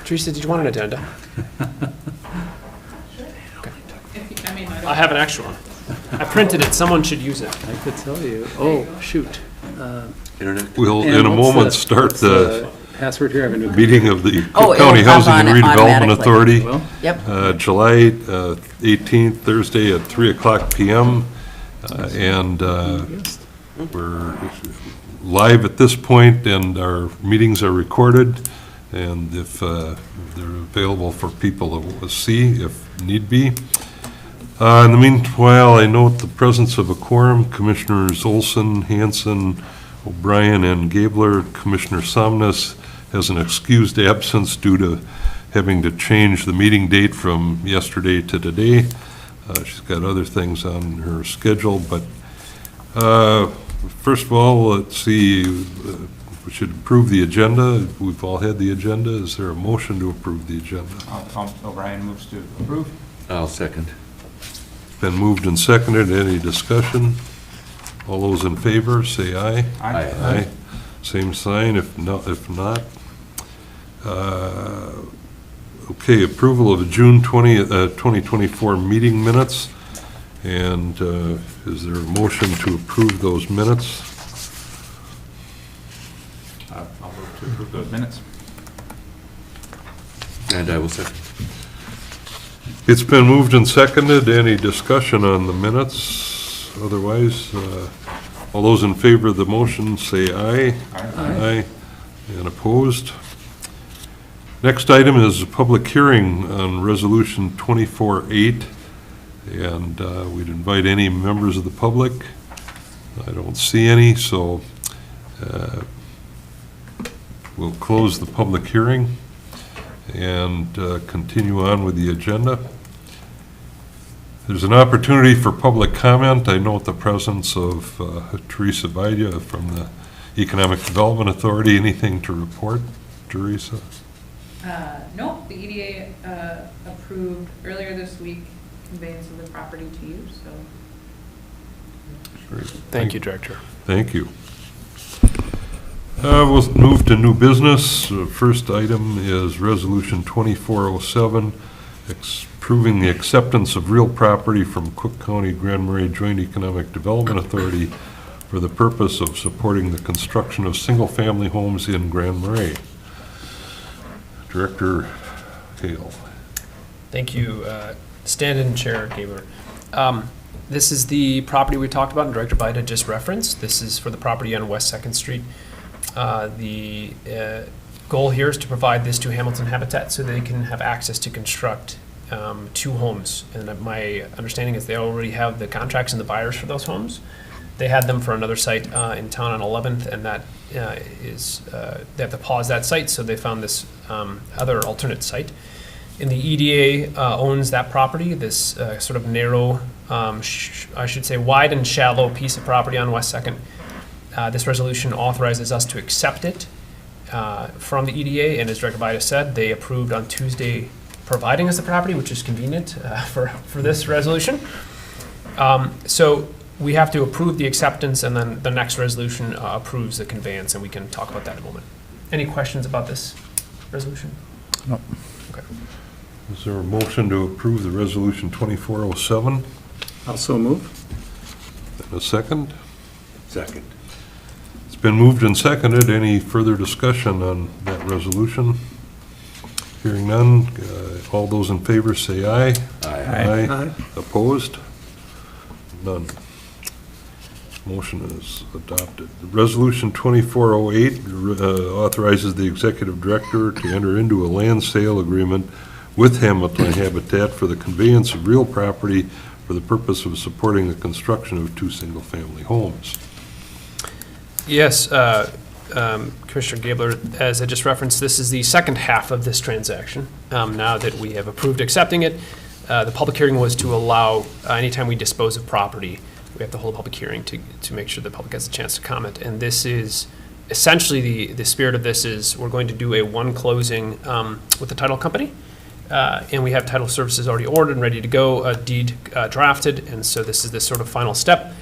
Teresa, did you want an addenda? I have an extra one. I printed it. Someone should use it. I could tell you. Oh, shoot. We'll, And in a what's moment, start what's the password here. I have a new meeting of the Oh, Cook it'll County pop Housing and on Redevelopment automatically. Authority, Well, Yep. July 18th, Thursday at 3 o'clock p.m. And we're live at this point, and our meetings are recorded. And if they're available for people to see, if need be. In the meanwhile, I note the presence of a quorum. Commissioners Olson, Hanson, O'Brien, and Gabler. Commissioner Somnus has an excused absence due to having to change the meeting date from yesterday to today. She's got other things on her schedule, but first of all, let's see, we should approve the agenda. We've all had the agenda. Is there a motion to approve the agenda? O'Brien moves to approve. I'll second. Been moved and seconded. Any discussion? All those in favor, say aye. Aye. Aye. Same sign, if not. Okay, approval of the June 2024 meeting minutes. And is there a motion to approve those minutes? I'll move to approve those minutes. And I will second. It's been moved and seconded. Any discussion on the minutes? Otherwise, all those in favor of the motion say aye. Aye. And opposed? Next item is a public hearing on Resolution 24-8, and we'd invite any members of the public. I don't see any, so we'll close the public hearing and continue on with the agenda. There's an opportunity for public comment. I note the presence of Teresa Vidia from the Economic Development Authority. Anything to report, Teresa? No, the EDA approved earlier this week conveyance of the property to you, so. Great. Thank you, Director. Thank you. We'll move to new business. First item is Resolution 2407, approving the acceptance of real property from Cook County Grand Marais Joint Economic Development Authority for the purpose of supporting the construction of single-family homes in Grand Marais. Director Hale. Thank you, stand-in Chair Gabler. This is the property we talked about and Director Bida just referenced. This is for the property on West 2nd Street. The goal here is to provide this to Hamilton Habitat so they can have access to construct 2 homes. And my understanding is they already have the contracts and the buyers for those homes. They had them for another site in town on 11th, and that they have to pause that site, so they found this other alternate site. And the EDA owns that property, this sort of narrow, I should say wide and shallow piece of property on West 2nd. This resolution authorizes us to accept it from the EDA, and as Director Bida said, they approved on Tuesday providing us the property, which is convenient for this resolution. So we have to approve the acceptance, and then the next resolution approves the conveyance, and we can talk about that in a moment. Any questions about this resolution? No. Okay. Is there a motion to approve the Resolution 2407? Also move. A second? Second. It's been moved and seconded. Any further discussion on that resolution? Hearing none, all those in favor say aye. Aye. Aye. Opposed? None. Motion is adopted. Resolution 2408 authorizes the executive director to enter into a land sale agreement with Hamilton Habitat for the conveyance of real property for the purpose of supporting the construction of 2 single-family homes. Yes, Commissioner Gabler, as I just referenced, this is the second half of this transaction. Now that we have approved accepting it, the public hearing was to allow, anytime we dispose of property, we have to hold a public hearing to make sure the public has a chance to comment. And this is, essentially, the spirit of this is we're going to do a one closing with the title company. And we have title services already ordered and ready to go, a deed drafted, and so this is the sort of final step.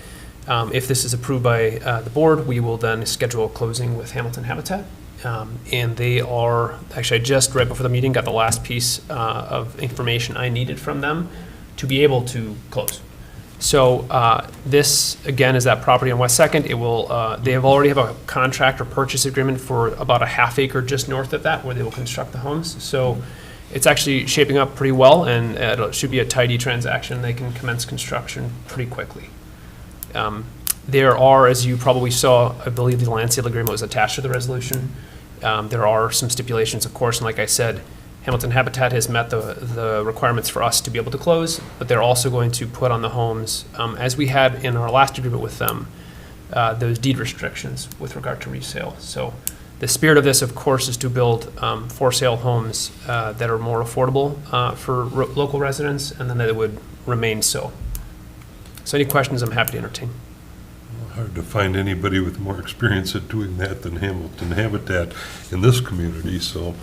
If this is approved by the board, we will then schedule a closing with Hamilton Habitat, And they are, actually, I just, right before the meeting, got the last piece of information I needed from them to be able to close. So this, again, is that property on West Second. It will, they already have a contract or purchase agreement for about a half acre just north of that, where they will construct the homes. So it's actually shaping up pretty well, and it should be a tidy transaction. They can commence construction pretty quickly. There are, as you probably saw, I believe the land sale agreement was attached to the resolution. There are some stipulations, of course, and like I said, Hamilton Habitat has met the requirements for us to be able to close, but they're also going to put on the homes, as we had in our last agreement with them, those deed restrictions with regard to resale. So the spirit of this, of course, is to build for sale homes that are more affordable for local residents, and then that it would remain so. So any questions, I'm happy to entertain. Hard to find anybody with more experience at doing that than Hamilton Habitat in this community, so.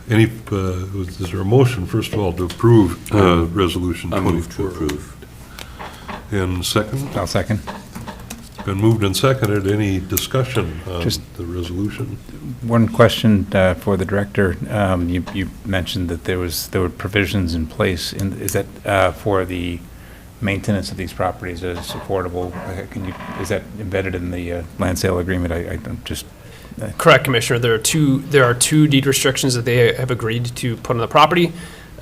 Is there a motion, first of all, to approve Resolution 24? I move to approve. And second? I'll second. Been moved and seconded. Any discussion on Just- the resolution? One question for the director. You mentioned that there were provisions in place. Is that for the maintenance of these properties as affordable? Is that embedded in the land sale agreement? I'm just. Correct, Commissioner. There are two deed restrictions that they have agreed to put on the property.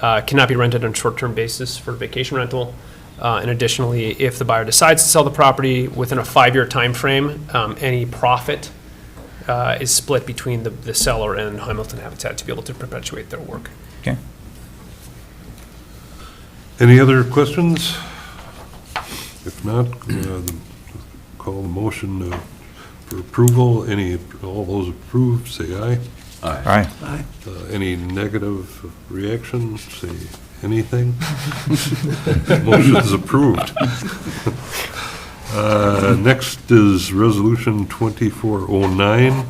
Cannot be rented on a short-term basis for vacation rental. And additionally, if the buyer decides to sell the property within a 5-year time frame, any profit is split between the seller and Hamilton Habitat to be able to perpetuate their work. Okay. Any other questions? If not, call the motion for approval. All those approved, say aye. Aye. Aye. Any negative reaction, say anything. Motion is approved. Next is Resolution 2409,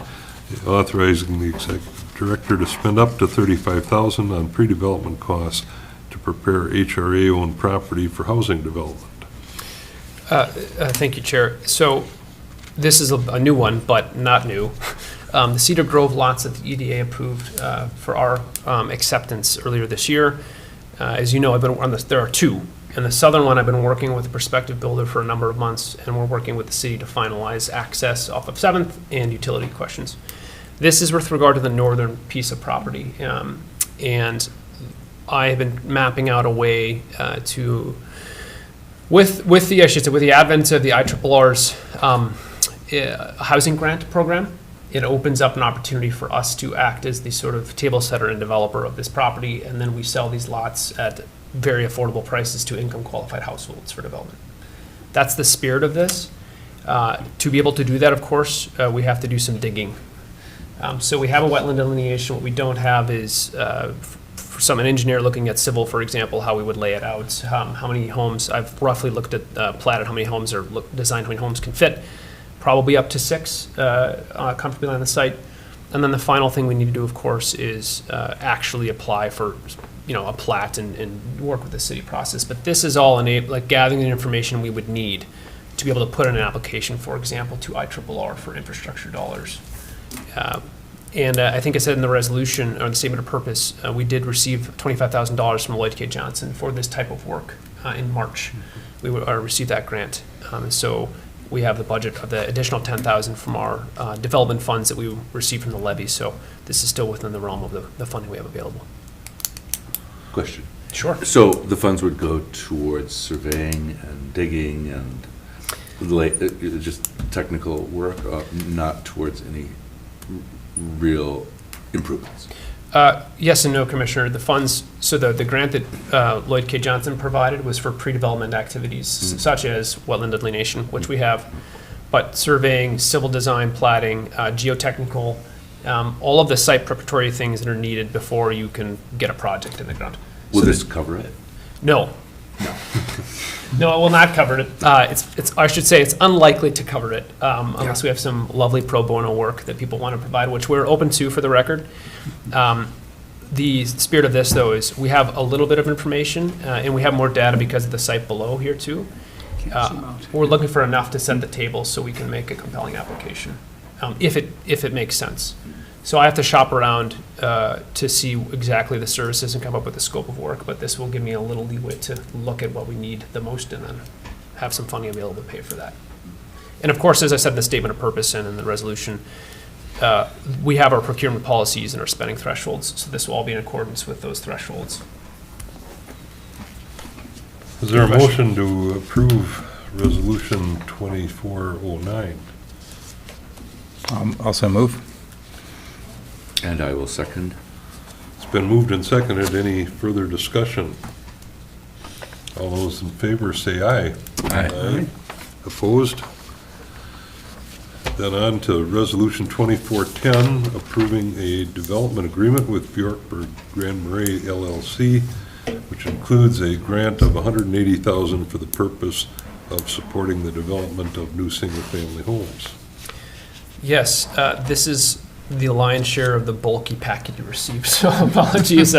authorizing the executive director to spend up to $35,000 on pre-development costs to prepare HRA-owned property for housing development. Thank you, Chair. So this is a new one, but not new. The Cedar Grove lots that the EDA approved for our acceptance earlier this year. As you know, I've been on this. There are two. And the southern one, I've been working with a prospective builder for a number of months, and we're working with the city to finalize access off of 7th and utility questions. This is with regard to the northern piece of property. And I have been mapping out a way to, with the advent of the IRR's housing grant program, it opens up an opportunity for us to act as the sort of table setter and developer of this property, and then we sell these lots at very affordable prices to income qualified households for development. That's the spirit of this. To be able to do that, of course, we have to do some digging. So we have a wetland delineation. What we don't have is an engineer looking at civil, for example, how we would lay it out, how many homes. I've roughly looked at platted how many homes are designed, how many homes can fit. Probably up to 6 comfortably on the site. And then the final thing we need to do, of course, is actually apply for, a plat and work with the city process. But this is all like gathering the information we would need to be able to put in an application, for example, to IRRR for infrastructure dollars. And I think I said in the resolution, or the statement of purpose, we did receive $25,000 from Lloyd K. Johnson for this type of work in March. We received that grant. And so we have the budget of the additional $10,000 from our development funds that we received from the levy. So this is still within the realm of the funding we have available. Question. Sure. So the funds would go towards surveying and digging and just technical work, not towards any real improvements? Yes and no, Commissioner. The funds, so the grant that Lloyd K. Johnson provided was for pre-development activities such as wetland delineation, which we have, but surveying, civil design, platting, geotechnical, all of the site preparatory things that are needed before you can get a project in the ground. Will this cover it? No. No, it will not cover it. I should say it's unlikely to cover it unless we have some lovely pro bono work that people want to provide, which we're open to for the record. The spirit of this, though, is we have a little bit of information and we have more data because of the site below here, too. We're looking for enough to set the table so we can make a compelling application. if it makes sense. So I have to shop around to see exactly the services and come up with the scope of work, but this will give me a little leeway to look at what we need the most and then have some funding available to pay for that. And of course, as I said in the statement of purpose and in the resolution, we have our procurement policies and our spending thresholds, so this will all be in accordance with those thresholds. Is there a motion to approve Resolution 2409? Also move. And I will second. It's been moved and seconded. Any further discussion? All those in favor say aye. Aye. Opposed? Then on to Resolution 2410, approving a development agreement with Bjorkberg Grand Marais LLC, which includes a grant of $180,000 for the purpose of supporting the development of new single-family homes. Yes, this is the lion's share of the bulky packet you received, so apologies.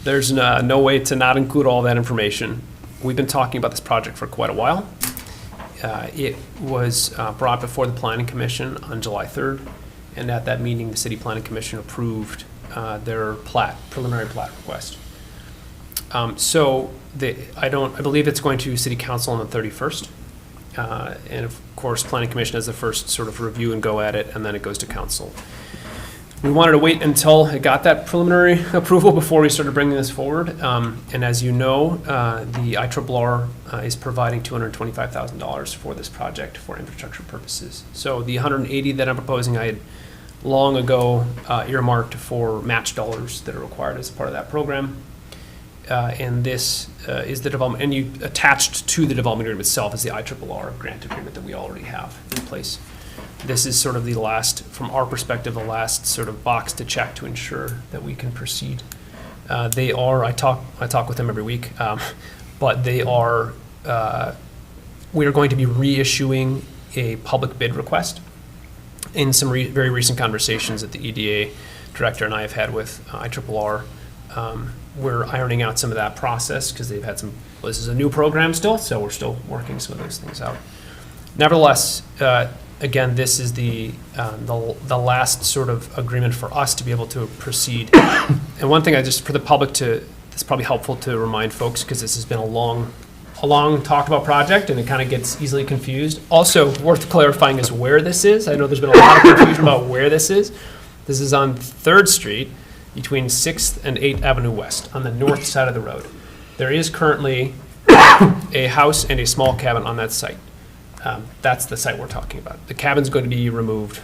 There's no way to not include all that information. We've been talking about this project for quite a while. It was brought before the Planning Commission on July 3rd, and at that meeting, the City Planning Commission approved their preliminary plat request. I believe it's going to City Council on the 31st. And of course, Planning Commission has the first sort of review and go at it, and then it goes to Council. We wanted to wait until it got that preliminary approval before we started bringing this forward. And as you know, the IRRR is providing $225,000 for this project for infrastructure purposes. So the 180 that I'm proposing, I had long ago earmarked for match dollars that are required as part of that program. And this is the development, and you attached to the development agreement itself is the IRRR grant agreement that we already have in place. This is sort of the last, from our perspective, the last sort of box to check to ensure that we can proceed. They are, I talk with them every week, but they are, we are going to be reissuing a public bid request. In some very recent conversations that the EDA director and I have had with IRRR, we're ironing out some of that process because they've had some, this is a new program still, so we're still working some of those things out. Nevertheless, again, this is the last sort of agreement for us to be able to proceed. And one thing for the public it's probably helpful to remind folks, because this has been a long talked about project and it kind of gets easily confused. Also worth clarifying is where this is. I know there's been a lot of confusion about where this is. This is on 3rd Street between 6th and 8th Avenue West on the north side of the road. There is currently a house and a small cabin on that site. That's the site we're talking about. The cabin's going to be removed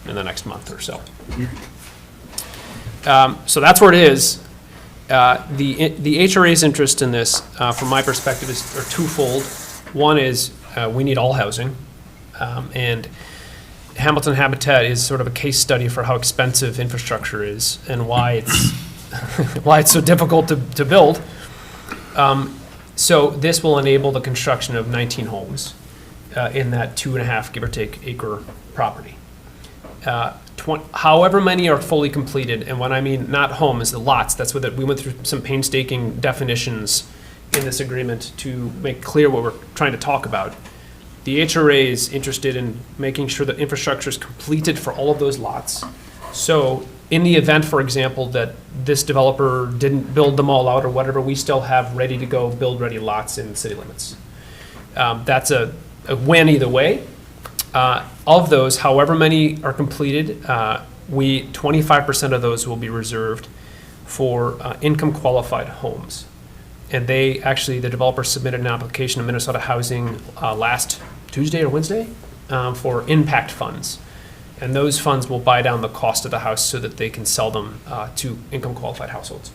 in the next month or so. So that's where it is. The HRA's interest in this, from my perspective, are twofold. One is we need all housing, and Hamilton Habitat is sort of a case study for how expensive infrastructure is and why it's why it's so difficult to build. So this will enable the construction of 19 homes. In that 2.5, give or take, acre property. However many are fully completed, and when I mean not homes, the lots, that's what we went through some painstaking definitions in this agreement to make clear what we're trying to talk about. The HRA is interested in making sure that infrastructure is completed for all of those lots. So in the event, for example, that this developer didn't build them all out or whatever, we still have ready to go, build-ready lots in city limits. That's a win either way. Of those, however many are completed, 25% of those will be reserved for income qualified homes. And the developer submitted an application to Minnesota Housing last Tuesday or Wednesday for impact funds. And those funds will buy down the cost of the house so that they can sell them to income qualified households.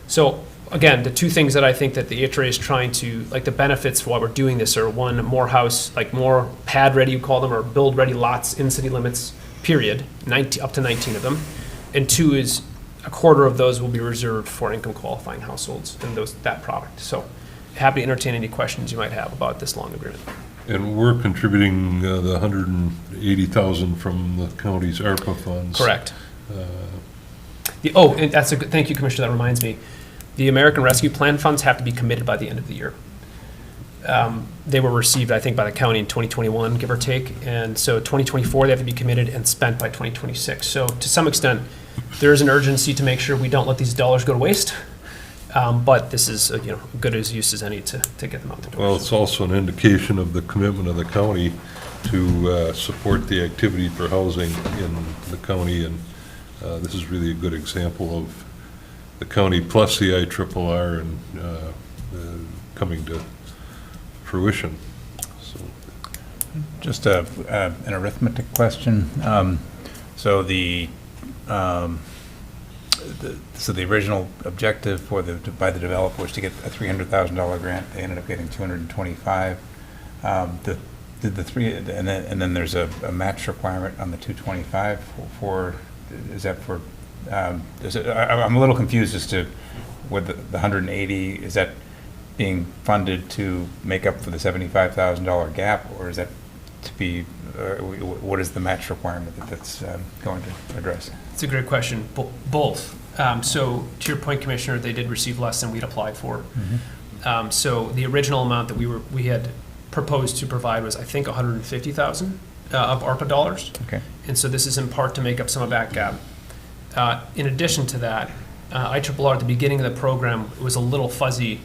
So again, the two things that I think that the HRA is trying to, like the benefits for why we're doing this are, one, more house, like more pad ready, you call them, or build ready lots in city limits, period, up to 19 of them. And two is a quarter of those will be reserved for income qualifying households and that product. So happy to entertain any questions you might have about this long agreement. And we're contributing the $180,000 from the county's ARPA funds. Correct. And that's a good, thank you, Commissioner, that reminds me. The American Rescue Plan funds have to be committed by the end of the year. They were received, I think, by the county in 2021, give or take. And so 2024, they have to be committed and spent by 2026. So to some extent, there is an urgency to make sure we don't let these dollars go to waste. But this is, good as use as any to get them out the door. Well, it's also an indication of the commitment of the county to support the activity for housing in the county, and this is really a good example of the county plus the IRRR and coming to fruition. So, Just an arithmetic question. So the original objective by the developer was to get a $300,000 grant. They ended up getting $225,000. Did the three, and then there's a match requirement on the $225,000 for, is that for, I'm a little confused as to what the $180,000, is that being funded to make up for the $75,000 gap, or is that to be, what is the match requirement that's going to address? It's a great question. Both. So to your point, Commissioner, they did receive less than we'd applied for. Mm-hmm. So the original amount that we had proposed to provide was, I think, $150,000 of ARPA dollars. Okay. And so this is in part to make up some of that gap. In addition to that, IRRR at the beginning of the program was a little fuzzy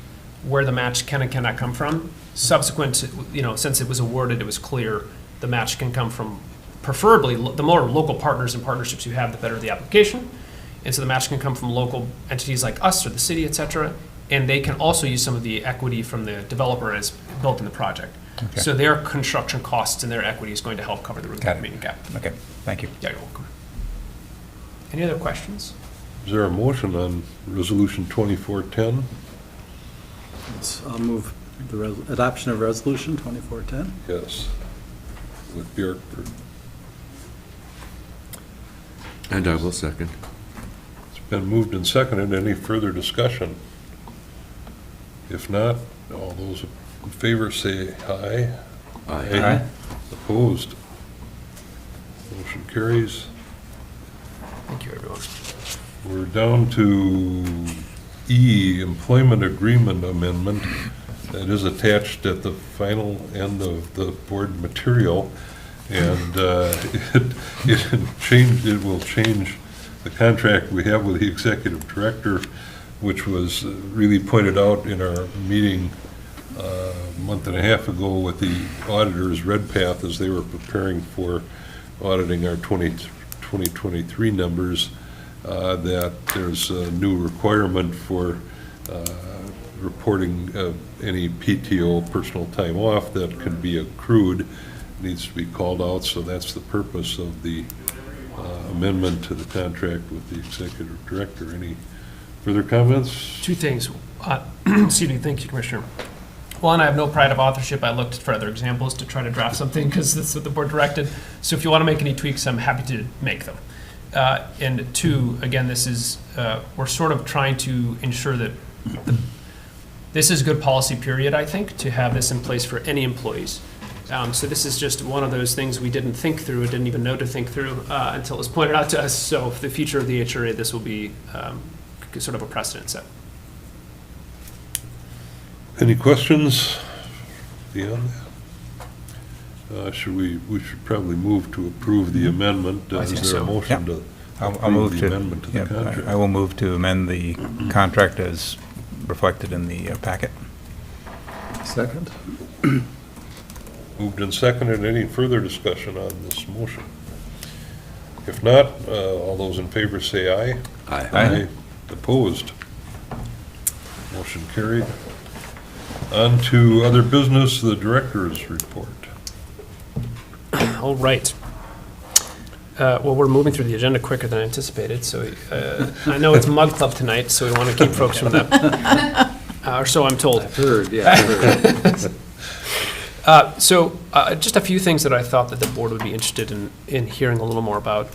where the match can and cannot come from. Subsequent to, since it was awarded, it was clear the match can come from, preferably, the more local partners and partnerships you have, the better the application. And so the match can come from local entities like us or the city, et cetera. And they can also use some of the equity from the developer as built in the project. Okay. So their construction costs and their equity is going to help cover the Got it. remaining gap. Okay, thank you. Yeah, you're welcome. Any other questions? is there a motion on Resolution 2410? I'll move the adoption of Resolution 2410. Yes. With Bjorkberg. And I will second. It's been moved and seconded. Any further discussion? If not, all those in favor say aye. Aye. Opposed? Motion carries. Thank you, everyone. We're down to E, Employment Agreement Amendment. That is attached at the final end of the board material, and it will change the contract we have with the executive director, which was really pointed out in our meeting a month and a half ago with the auditors, Redpath, as they were preparing for auditing our 2023 numbers, that there's a new requirement for reporting any PTO, personal time off, that can be accrued, needs to be called out. So that's the purpose of the amendment to the contract with the executive director. Any further comments? Two things. Excuse me, thank you, Commissioner. One, I have no pride of authorship. I looked for other examples to try to draft something because that's what the board directed. So if you want to make any tweaks, I'm happy to make them. And two, again, this is, we're sort of trying to ensure that this is good policy, period, I think, to have this in place for any employees. So this is just one of those things we didn't think through, didn't even know to think through until it was pointed out to us. So for the future of the HRA, this will be sort of a precedent set. Any questions beyond that? We should probably move to approve the amendment. I think Is there a so. motion to I'll approve move the to, amendment to the contract? I will move to amend the contract as reflected in the packet. Second. Moved and seconded. Any further discussion on this motion? If not, all those in favor say aye. Aye. Aye. Opposed? Motion carried. On to other business, the director's report. All right. Well, we're moving through the agenda quicker than anticipated, so I know it's Mug Club tonight, so we want to keep folks from that. Or so I'm told. Heard, yeah. Heard. So just a few things that I thought that the board would be interested in hearing a little more about.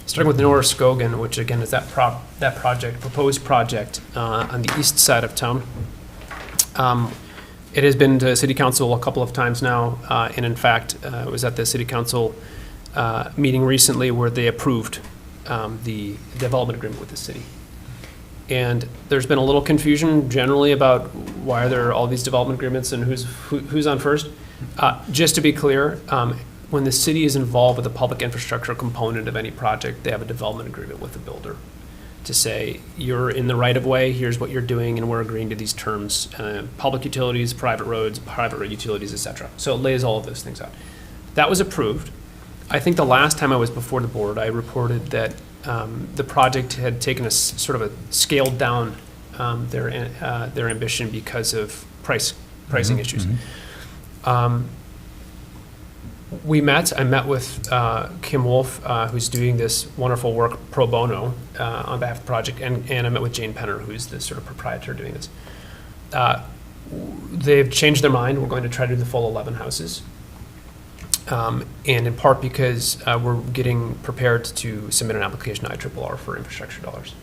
Starting with Norris Skogan, which again is that proposed project on the east side of town. It has been to City Council a couple of times now, and in fact, it was at the City Council meeting recently where they approved the development agreement with the city. And there's been a little confusion generally about why are there all these development agreements and who's on first. Just to be clear, when the city is involved with the public infrastructure component of any project, they have a development agreement with the builder to say, you're in the right of way, here's what you're doing, and we're agreeing to these terms. Public utilities, private roads, private road utilities, et cetera. So it lays all of those things out. That was approved. I think the last time I was before the board, I reported that the project had taken a sort of a scaled down their ambition because of pricing issues. I met with Kim Wolf, who's doing this wonderful work pro bono on behalf of the project, and I met with Jane Penner, who's the sort of proprietor doing this. They've changed their mind. We're going to try to do the full 11 houses. And in part because we're getting prepared to submit an application to IRRR for infrastructure dollars.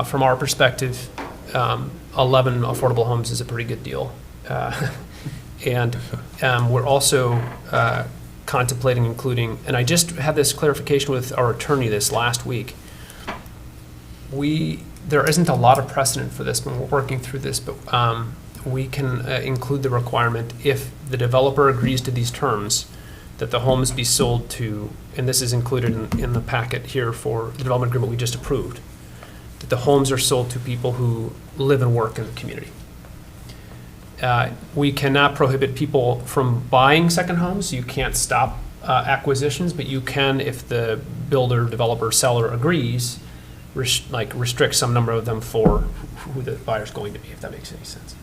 From our perspective, 11 affordable homes is a pretty good deal. And we're also contemplating including, and I just had this clarification with our attorney this last week. There isn't a lot of precedent for this when we're working through this, but we can include the requirement if the developer agrees to these terms that the homes be sold to, and this is included in the packet here for the development agreement we just approved, that the homes are sold to people who live and work in the community. We cannot prohibit people from buying second homes. You can't stop acquisitions, but you can, if the builder, developer, seller agrees, restrict some number of them for who the buyer's going to be, if that makes any sense.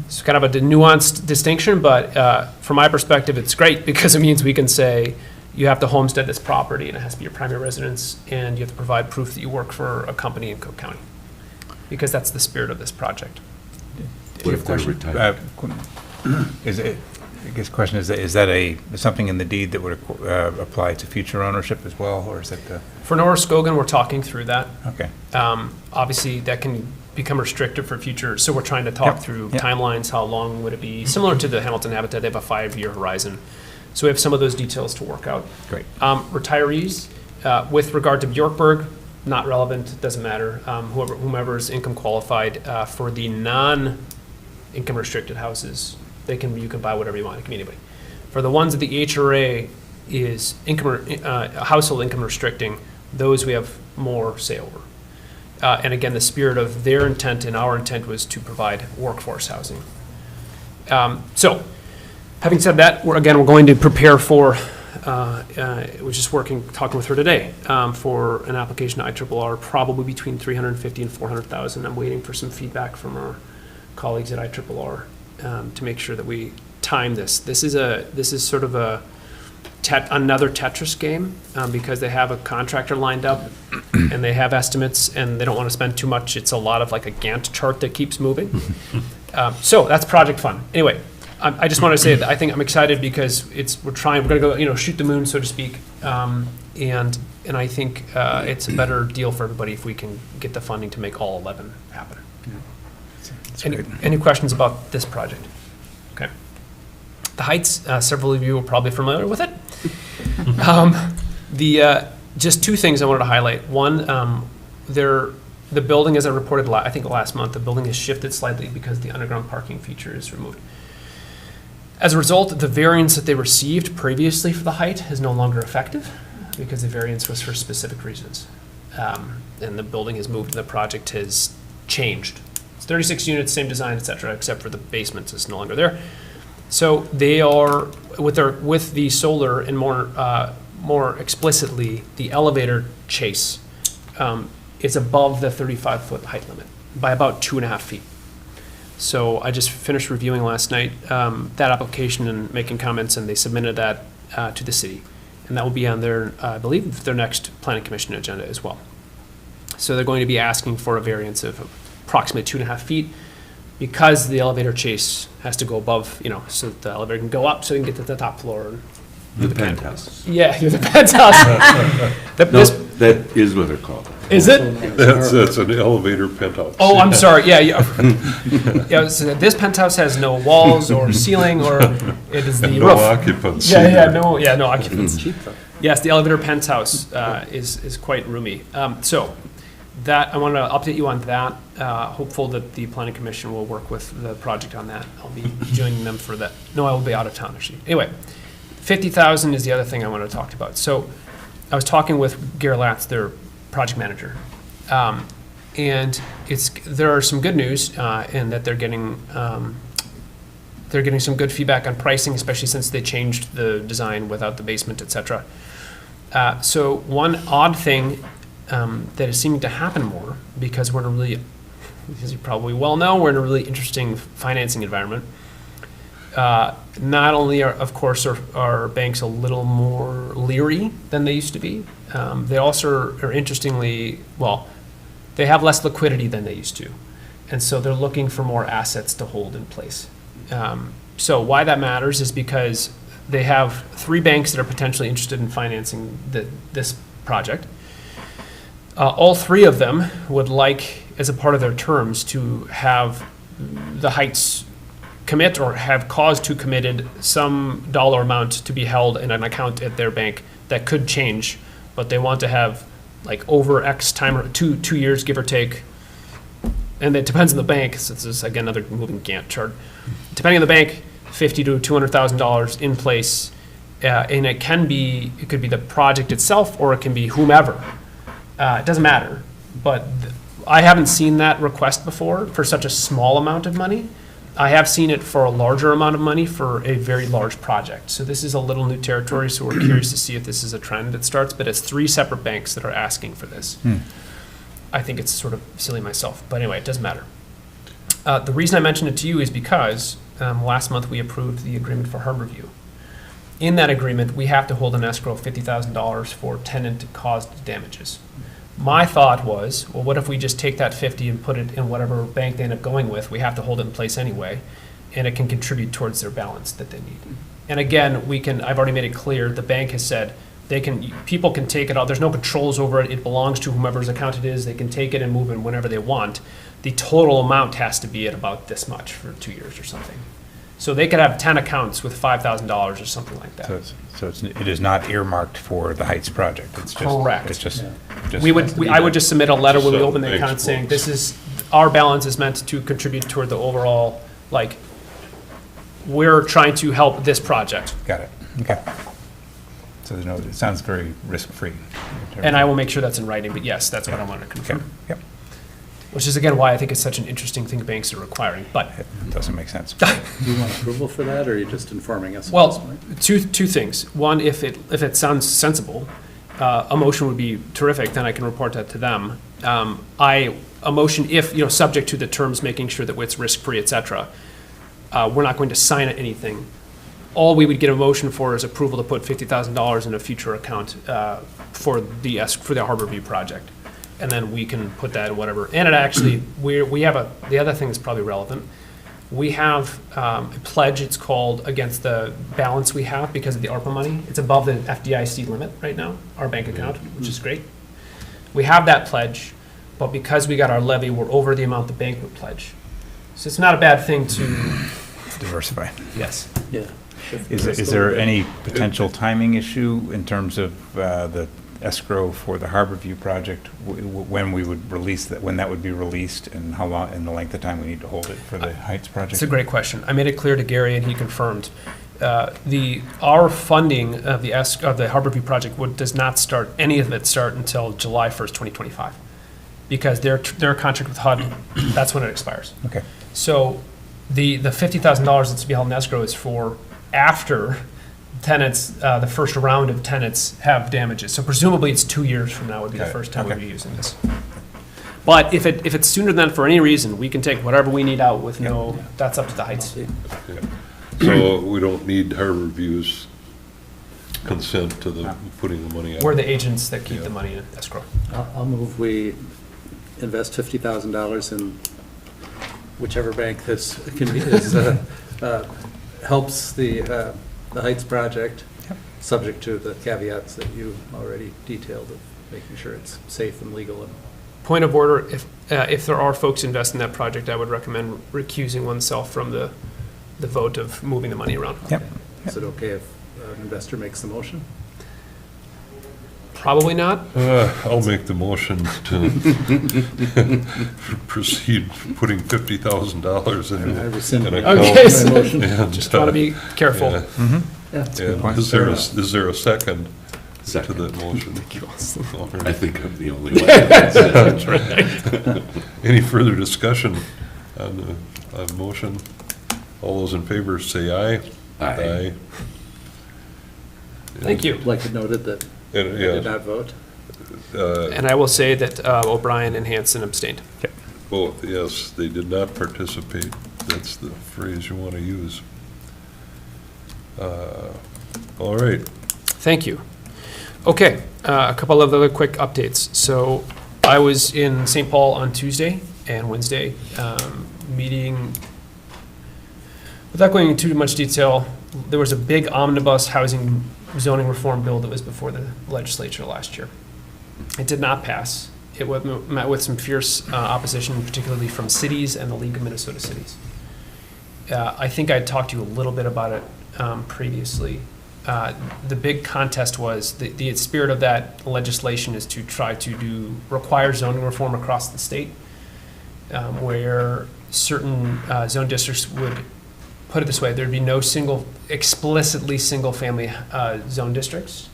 It's kind of a nuanced distinction, but from my perspective, it's great because it means we can say you have to homestead this property and it has to be your primary residence, and you have to provide proof that you work for a company in Cook County, because that's the spirit of this project. What if they're retired? I guess the question is that something in the deed that would apply to future ownership as well, or is that the? For North Skogan, we're talking through that. Okay. Obviously, that can become restrictive for future, so we're trying to talk through timelines, how long would it be? Similar to the Hamilton Habitat, they have a 5-year horizon. So we have some of those details to work out. Great. Retirees, with regard to Bjorkberg, not relevant, doesn't matter. Whomever is income qualified, for the non-income restricted houses, you can buy whatever you want, it can be anybody. For the ones that the HRA is household income restricting, those we have more say over. And again, the spirit of their intent and our intent was to provide workforce housing. So, having said that, we're going to prepare for, we're just talking with her today, for an application to IRRR, probably between 350 and 400,000. I'm waiting for some feedback from our colleagues at IRRR to make sure that we time this. This is sort of another Tetris game, because they have a contractor lined up and they have estimates and they don't want to spend too much. It's a lot of like a Gantt chart that keeps moving. So that's project fun. Anyway, I just want to say that I think I'm excited because we're going to go, shoot the moon, so to speak. And I think it's a better deal for everybody if we can get the funding to make all 11 happen. Any questions about this project? Okay. The Heights, several of you are probably familiar with it. Just two things I wanted to highlight. One, the building, as I reported, I think last month, the building has shifted slightly because the underground parking feature is removed. As a result, the variance that they received previously for the height is no longer effective because the variance was for specific reasons. And the building has moved and the project has changed. It's 36 units, same design, et cetera, except for the basement is no longer there. So they are, with the solar and more explicitly, the elevator chase is above the 35-foot height limit by about 2.5 feet. So I just finished reviewing last night that application and making comments, and they submitted that to the city. And that will be on their, I believe, their next planning commission agenda as well. So they're going to be asking for a variance of approximately 2.5 feet because the elevator chase has to go above, so that the elevator can go up so you can get to the top floor. And The penthouse. Yeah, you're the penthouse. No, that is what they're called. Is it? That's an elevator penthouse. Oh, I'm sorry. Yeah. So this penthouse has no walls or ceiling, or it is the And no roof. occupants. No occupants. Yes, the elevator penthouse is quite roomy. So that, I want to update you on that. Hopeful that the planning commission will work with the project on that. I'll be joining them for that. No, I will be out of town, actually. Anyway, 50,000 is the other thing I want to talk about. So I was talking with Gary Latz, their project manager. And there are some good news in that they're getting some good feedback on pricing, especially since they changed the design without the basement, et cetera. So one odd thing that is seeming to happen more, because as you probably well know, we're in a really interesting financing environment. Not only of course, are banks a little more leery than they used to be, they also are interestingly, they have less liquidity than they used to. And so they're looking for more assets to hold in place. So why that matters is because they have 3 banks that are potentially interested in financing this project. All 3 of them would like, as a part of their terms, to have the Heights commit or have cause to committed some dollar amount to be held in an account at their bank that could change, but they want to have like over X time, or 2 years, give or take. And it depends on the bank, so this is again another moving Gantt chart. Depending on the bank, $50,000 to $200,000 in place, and it could be the project itself, or it can be whomever. It doesn't matter, but I haven't seen that request before for such a small amount of money. I have seen it for a larger amount of money for a very large project. So this is a little new territory, so we're curious to see if this is a trend that starts, but it's 3 separate banks that are asking for this. I think it's sort of silly myself, but anyway, it doesn't matter. The reason I mentioned it to you is because last month we approved the agreement for Harborview. In that agreement, we have to hold an escrow of $50,000 for tenant-caused damages. My thought was, well, what if we just take that 50 and put it in whatever bank they end up going with? We have to hold it in place anyway, and it can contribute towards their balance that they need. And again, I've already made it clear, the bank has said, people can take it out. There's no controls over it. It belongs to whomever's account it is. They can take it and move it whenever they want. The total amount has to be at about this much for 2 years or something. So they could have 10 accounts with $5,000 or something like that. So it is not earmarked for the Heights project? It's just, correct. It's just. I would just submit a letter when we So open the thanks, account saying, folks. our balance is meant to contribute toward the overall, we're trying to help this project. Got it, okay. So it sounds very risk-free. And I will make sure that's in writing, but yes, that's what I want to Okay, confirm. yep, Which is again why I think it's such an interesting thing banks are requiring, but. it doesn't make sense. Do you want approval for that, or are you just informing us at this Well, point? two things. One, if it sounds sensible, a motion would be terrific, then I can report that to them. A motion, if, subject to the terms, making sure that it's risk-free, et cetera, we're not going to sign anything. All we would get a motion for is approval to put $50,000 in a future account for the Harborview project. And then we can put that in whatever. And it actually, we have the other thing that's probably relevant. We have a pledge, it's called, against the balance we have because of the ARPA money. It's above the FDIC limit right now, our bank account, which is great. We have that pledge, but because we got our levy, we're over the amount the bank would pledge. So it's not a bad thing to, Diversify. yes. Yeah. Is there any potential timing issue in terms of the escrow for the Harborview project, when we would release that, when that would be released, and how long, and the length of time we need to hold it for the Heights project? It's a great question. I made it clear to Gary, and he confirmed. Our funding of the Harborview project does not start, any of it start until July 1st, 2025. Because their contract with HUD, that's when it expires. Okay. So the $50,000 that's to be held in escrow is for after tenants, the first round of tenants have damages. So presumably it's 2 years from now would be the Got it. first time we'd Okay. be using this. But if it's sooner than for any reason, we can take whatever we need out with that's up to the Heights. So we don't need Harborview's consent to the putting the money out? We're the agents that keep the money in escrow. I'll move we invest $50,000 in whichever bank this helps the Heights project, subject to the caveats that you already detailed of making sure it's safe and legal. Point of order, if there are folks investing in that project, I would recommend recusing oneself from the vote of moving the money around. Yep. Is it okay if an investor makes the motion? Probably not. I'll make the motion to proceed putting $50,000 in. I rescind an my account. Okay, so motion. And, just want to be careful. yeah, Yeah, it's a good and point. is there a second to Second. that motion? All right. I think I'm the only one. That's Any further discussion on the motion? All those in favor say aye. Aye. Thank you. I'd like to note that I And, did yeah, not vote. And I will say that O'Brien and Hanson abstained. both, yes, they did not participate. That's the phrase you want to use. All right. Thank you. Okay, a couple of other quick updates. So I was in St. Paul on Tuesday and Wednesday, meeting, without going into too much detail, there was a big omnibus housing zoning reform bill that was before the legislature last year. It did not pass. It met with some fierce opposition, particularly from cities and the League of Minnesota Cities. I think I talked to you a little bit about it previously. The big contest was, the spirit of that legislation is to try to require zoning reform across the state, where certain zone districts would, put it this way, there'd be no explicitly single-family zone districts.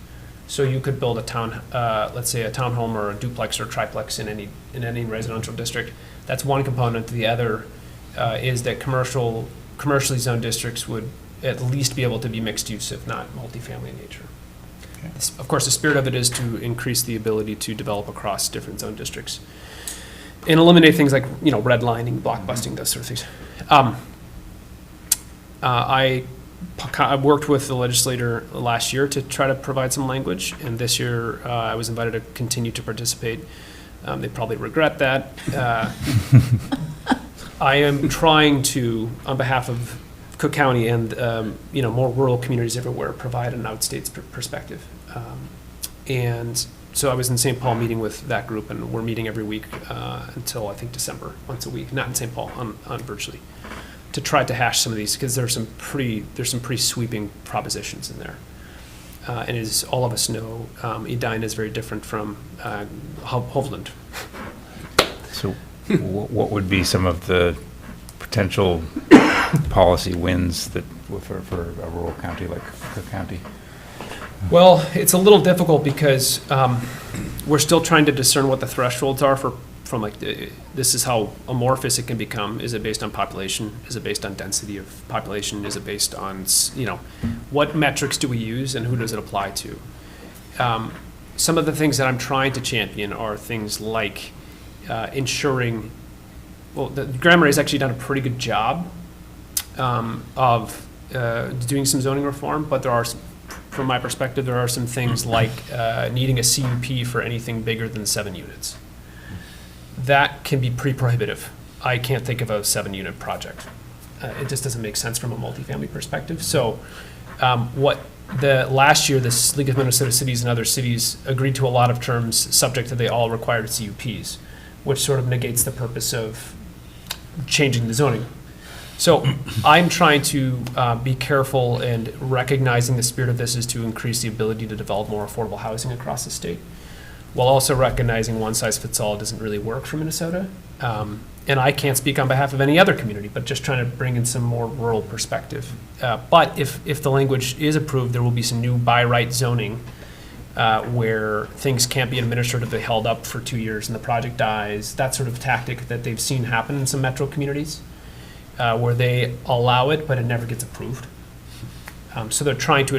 So you could build a town, let's say a townhome or a duplex or triplex in any residential district. That's one component. The other is that commercially zoned districts would at least be able to be mixed use, if not multifamily in nature. Okay. Of course, the spirit of it is to increase the ability to develop across different zone districts and eliminate things like, redlining, blockbusting, those sort of things. I worked with the legislator last year to try to provide some language, and this year I was invited to continue to participate. They probably regret that. I am trying to, on behalf of Cook County and more rural communities everywhere, provide an outstates perspective. And so I was in St. Paul meeting with that group, and we're meeting every week until I think December, once a week, not in St. Paul, on virtually, to try to hash some of these, because there's some pretty sweeping propositions in there. And as all of us know, Edina is very different from Hovland. So what would be some of the potential policy wins that, for a rural county like Cook County? Well, it's a little difficult because we're still trying to discern what the thresholds are from this is how amorphous it can become. Is it based on population? Is it based on density of population? Is it based on, what metrics do we use and who does it apply to? Some of the things that I'm trying to champion are things like ensuring, the Grammar has actually done a pretty good job of doing some zoning reform, but there are, from my perspective, there are some things like needing a CUP for anything bigger than 7 units. That can be pretty prohibitive. I can't think of a 7-unit project. It just doesn't make sense from a multifamily perspective. So last year, this League of Minnesota Cities and other cities agreed to a lot of terms subject to they all required CUPs, which sort of negates the purpose of changing the zoning. So I'm trying to be careful and recognizing the spirit of this is to increase the ability to develop more affordable housing across the state, while also recognizing one-size-fits-all doesn't really work for Minnesota. And I can't speak on behalf of any other community, but just trying to bring in some more rural perspective. But if the language is approved, there will be some new by right zoning where things can't be administratively held up for 2 years and the project dies. That sort of tactic that they've seen happen in some metro communities where they allow it, but it never gets approved. So they're trying to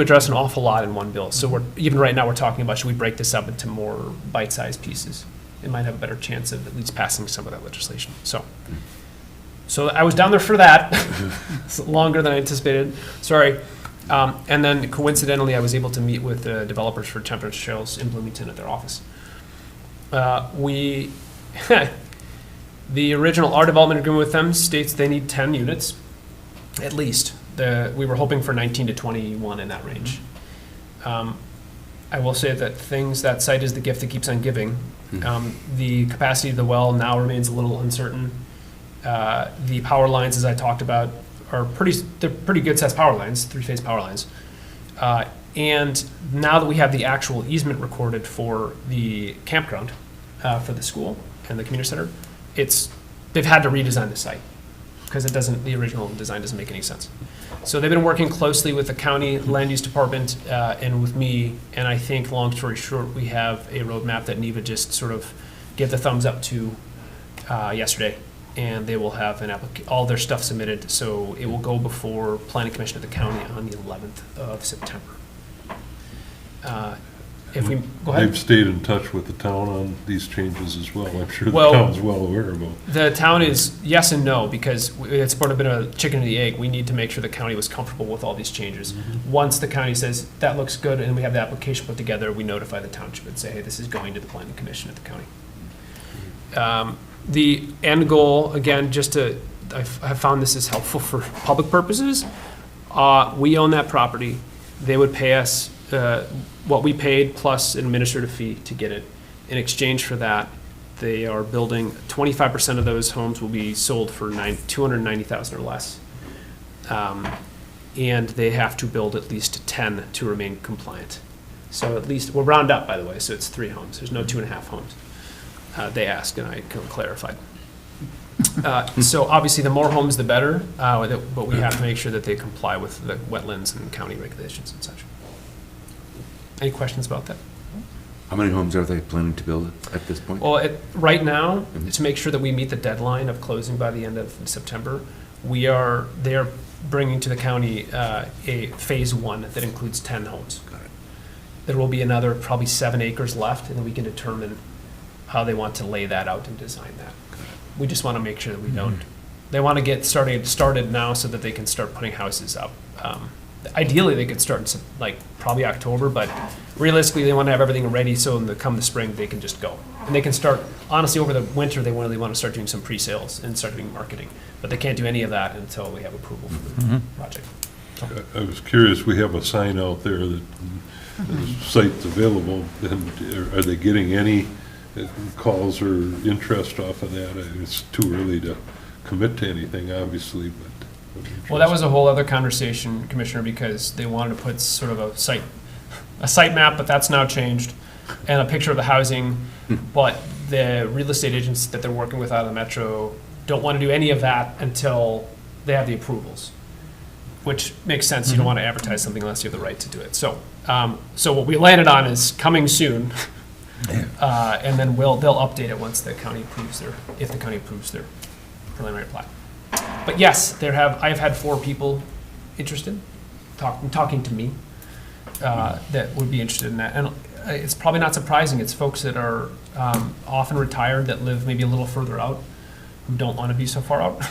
address an awful lot in one bill. So even right now we're talking about, should we break this up into more bite-sized pieces? It might have a better chance of at least passing some of that legislation. So I was down there for that. It's longer than I anticipated. Sorry. And then coincidentally, I was able to meet with the developers for Temperance Trails in Bloomington at their office. The original our development agreement with them states they need 10 units, at least. We were hoping for 19 to 21 in that range. I will say that site is the gift that keeps on giving. The capacity of the well now remains a little uncertain. The power lines, as I talked about, they're pretty good sized power lines, 3-phase power lines. And now that we have the actual easement recorded for the campground, for the school and the community center, they've had to redesign the site because the original design doesn't make any sense. So they've been working closely with the county land use department and with me, and I think, long story short, we have a roadmap that Neva just sort of gave the thumbs up to yesterday, and they will have all their stuff submitted, so it will go before Planning Commission of the county on the 11th of September. If we, go ahead. They've stayed in touch with the town on these changes as well. I'm sure the Well, town's well aware of them. The town is yes and no, because it's sort of been a chicken and the egg. We need to make sure the county was comfortable with all these changes. Once the county says, that looks good, and we have the application put together, we notify the township and say, hey, this is going to the planning commission at the county. The end goal, again, I've found this is helpful for public purposes. We own that property. They would pay us what we paid plus an administrative fee to get it. In exchange for that, they are building, 25% of those homes will be sold for $290,000 or less. And they have to build at least 10 to remain compliant. So at least, we'll round up, by the way, so it's 3 homes. There's no 2.5 homes. They asked, and I clarified. So obviously, the more homes, the better, but we have to make sure that they comply with the wetlands and county regulations and such. Any questions about that? How many homes are they planning to build at this point? Well, right now, to make sure that we meet the deadline of closing by the end of September, they are bringing to the county a phase 1 that includes 10 homes. Got it. There will be another probably 7 acres left, and then we can determine how they want to lay that out and design that. We just want to make sure that we don't. They want to get started now so that they can start putting houses up. Ideally, they could start in probably October, but realistically, they want to have everything ready so come the spring, they can just go. And they can start, honestly, over the winter, they really want to start doing some pre-sales and start doing marketing. But they can't do any of that until we have approval for the project. I was curious, we have a sign out there that the site's available, and are they getting any calls or interest off of that? It's too early to commit to anything, obviously, but. Well, that was a whole other conversation, Commissioner, because they wanted to put sort of a site map, but that's now changed, and a picture of the housing. But the real estate agents that they're working with out of the metro don't want to do any of that until they have the approvals, which makes sense. You don't want to advertise something unless you have the right to do it. So what we landed on is coming soon, and then they'll update it once the county approves if the county approves their preliminary plat. But yes, I've had 4 people interested, talking to me, that would be interested in that. And it's probably not surprising. It's folks that are often retired that live maybe a little further out, who don't want to be so far out,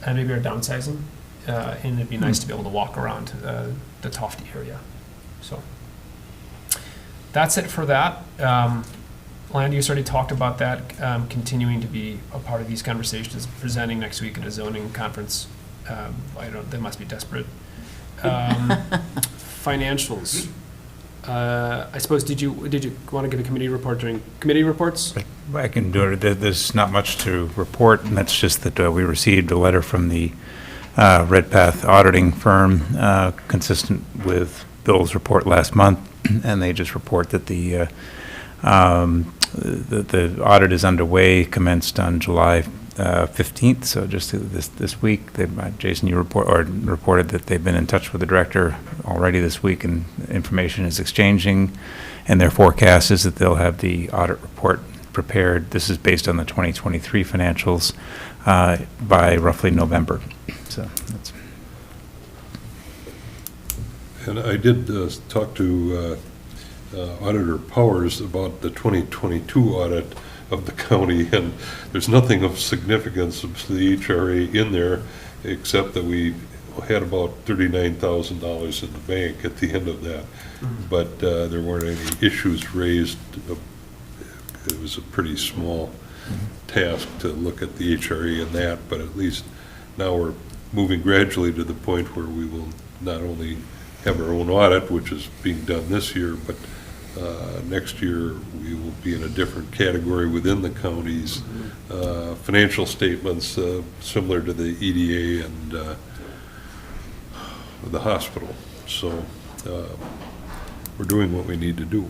and maybe are downsizing. And it'd be nice to be able to walk around the Tofty area. So that's it for that. Land use already talked about that, continuing to be a part of these conversations, presenting next week at a zoning conference. They must be desperate. Financials. I suppose, did you want to give a committee report during committee reports? I can do it. There's not much to report, and that's just that we received a letter from the Redpath auditing firm, consistent with Bill's report last month, and they just report that the audit is underway, commenced on July 15th, so just this week. Jason, you reported that they've been in touch with the director already this week, and information is exchanging, and their forecast is that they'll have the audit report prepared. This is based on the 2023 financials by roughly November. So that's. And I did talk to Auditor Powers about the 2022 audit of the county, and there's nothing of significance of the HRA in there, except that we had about $39,000 in the bank at the end of that. But there weren't any issues raised. It was a pretty small task to look at the HRA in that, but at least now we're moving gradually to the point where we will not only have our own audit, which is being done this year, but next year we will be in a different category within the county's financial statements, similar to the EDA and the hospital. So we're doing what we need to do.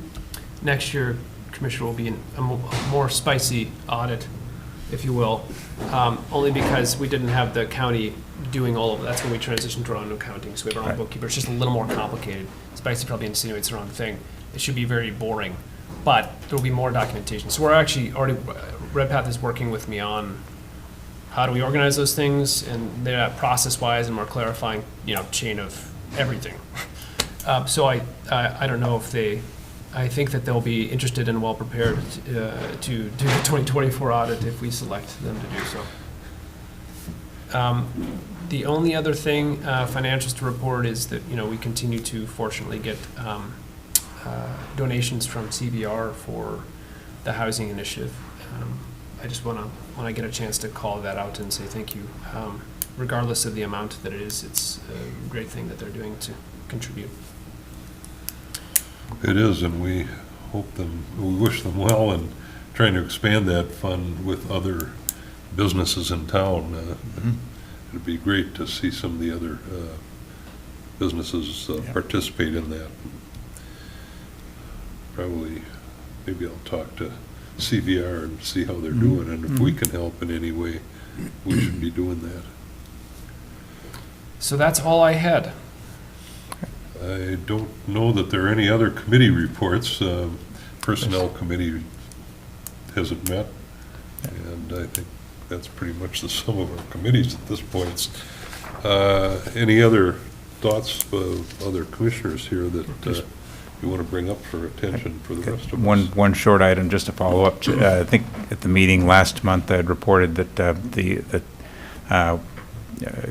Next year, Commissioner, will be a more spicy audit, if you will, only because we didn't have the county doing all of, that's when we transitioned to our own accounting, so we have our own Right. bookkeeper. It's just a little more complicated. Spicy probably insinuates the wrong thing. It should be very boring, but there will be more documentation. So we're actually already, Redpath is working with me on how do we organize those things, and they're process-wise, and we're clarifying, chain of everything. So I don't know if I think that they'll be interested and well-prepared to do the 2024 audit if we select them to do so. The only other thing, financials to report, is that, we continue to fortunately get donations from CVR for the housing initiative. I just want to, when I get a chance, to call that out and say thank you. Regardless of the amount that it is, it's a great thing that they're doing to contribute. It is, and we wish them well in trying to expand that fund with other businesses in town. It'd be great to see some of the other businesses participate in that. Probably, maybe I'll talk to CVR and see how they're doing, and if we can help in any way, we should be doing that. So that's all I had. I don't know that there are any other committee reports. Personnel Committee hasn't met, and I think that's pretty much the sum of our committees at this point. Any other thoughts of other commissioners here that you want to bring up for attention for the rest of us? One short item, just to follow up. I think at the meeting last month, I had reported that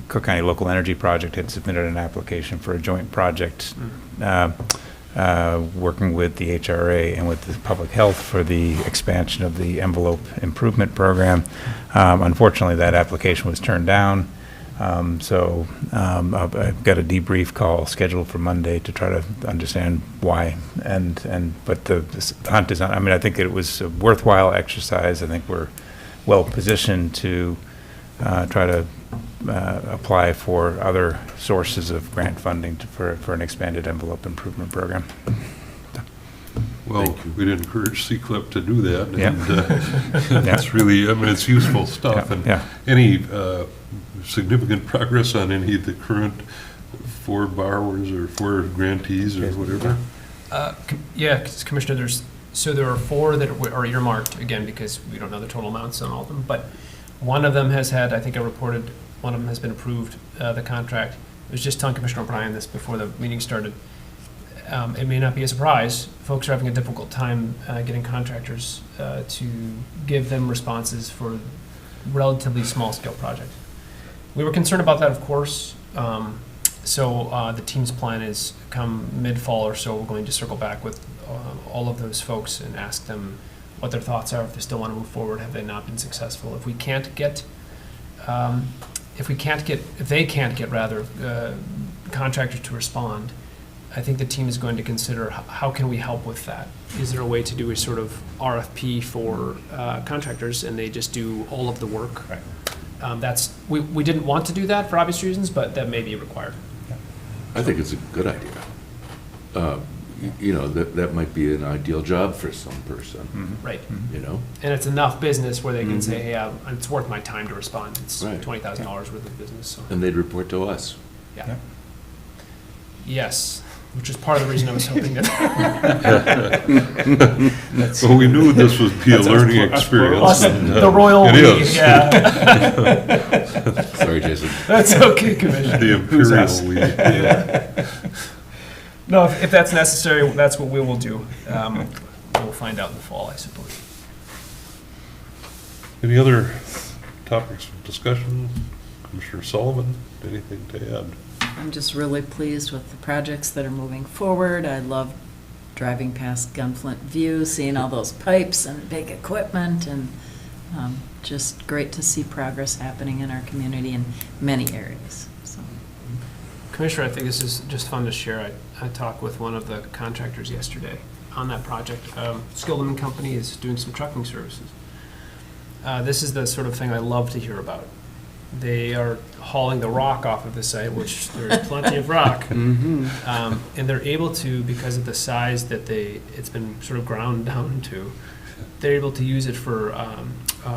Cook County Local Energy Project had submitted an application for a joint project working with the HRA and with the public health for the expansion of the envelope improvement program. Unfortunately, that application was turned down. So I've got a debrief call scheduled for Monday to try to understand why. But the hunt is on. I mean, I think it was a worthwhile exercise. I think we're well positioned to try to apply for other sources of grant funding for an expanded envelope improvement program. Well, we'd encourage CCLIP to do that, and Yeah. that's really, I mean, it's useful stuff. And Yeah. any significant progress on any of the current 4 borrowers or 4 grantees or whatever? Yeah, Commissioner, there are 4 that are earmarked, again, because we don't know the total amounts on all of them, but one of them has had, I think I reported, one of them has been approved, the contract. I was just telling Commissioner O'Brien this before the meeting started. It may not be a surprise. Folks are having a difficult time getting contractors to give them responses for relatively small-scale projects. We were concerned about that, of course. So the team's plan is, come mid-fall or so, we're going to circle back with all of those folks and ask them what their thoughts are, if they still want to move forward, have they not been successful. If they can't get contractors to respond, I think the team is going to consider how can we help with that. Is there a way to do a sort of RFP for contractors, and they just do all of the work? Right. We didn't want to do that for obvious reasons, but that may be required. I think it's a good idea. That might be an ideal job for some person, Right. Mm-hmm. And it's enough business where they can say, hey, it's worth my time to respond. It's Right. $20,000 worth of business. So. And they'd report to us. Yeah. Yes, which is part of the reason I was hoping that. Well, we knew this would be a learning experience. Awesome. The royal It we, is. yeah. Sorry, Jason. That's okay, Commissioner. The imperial we, yeah. No, if that's necessary, that's what we will do. We'll find out in the fall, I suppose. Any other topics of discussion? Commissioner Sullivan, anything to add? I'm just really pleased with the projects that are moving forward. I love driving past Gunflint View, seeing all those pipes and big equipment, and just great to see progress happening in our community in many areas. So. Commissioner, I think this is just fun to share. I talked with one of the contractors yesterday on that project. Skillman Company is doing some trucking services. This is the sort of thing I love to hear about. They are hauling the rock off of the site, which there's plenty of rock. And they're able to, because of the size that it's been sort of ground down to, they're able to use it for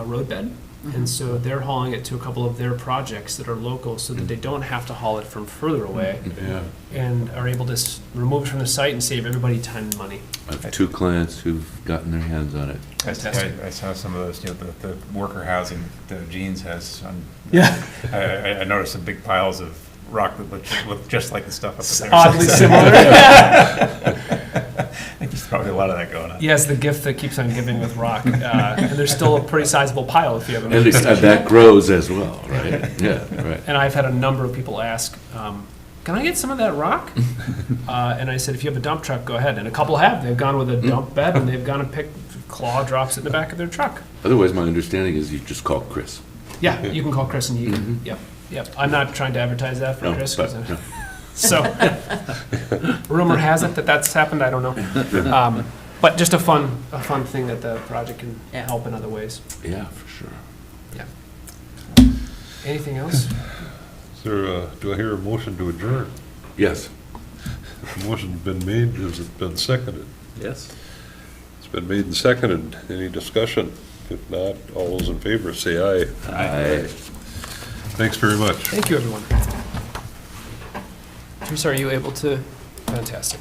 roadbed. And so they're hauling it to a couple of their projects that are local so that they don't have to haul it from further away Yeah. and are able to remove it from the site and save everybody time and money. I have 2 clients who've gotten their hands on it. Fantastic. I saw some of those, the worker housing that Jeans has on. Yeah. I noticed some big piles of rock that look just like the stuff up there. Oddly similar. I think there's probably a lot of that going on. Yes, the gift that keeps on giving with rock. And there's still a pretty sizable pile if you haven't. And that grows as well, right? Yeah, right. And I've had a number of people ask, can I get some of that rock? And I said, if you have a dump truck, go ahead. And a couple have. They've gone with a dump bed and they've gone and picked, claw drops it in the back of their truck. Otherwise, my understanding is you just call Chris. Yeah, you can call Chris and you can, yep. I'm not trying to advertise that for No, Chris. but, 'cause no. So, rumor has it that that's happened, I don't know. But just a fun thing that the project can Yeah. help in other ways. Yeah, for sure. Yeah. Anything else? Is there, do I hear a motion to adjourn? Yes. The motion's been made, has it been seconded? Yes. It's been made and seconded. Any discussion? If not, all those in favor say aye. Aye. Thanks very much. Thank you, everyone. Teresa, are you able to? Fantastic.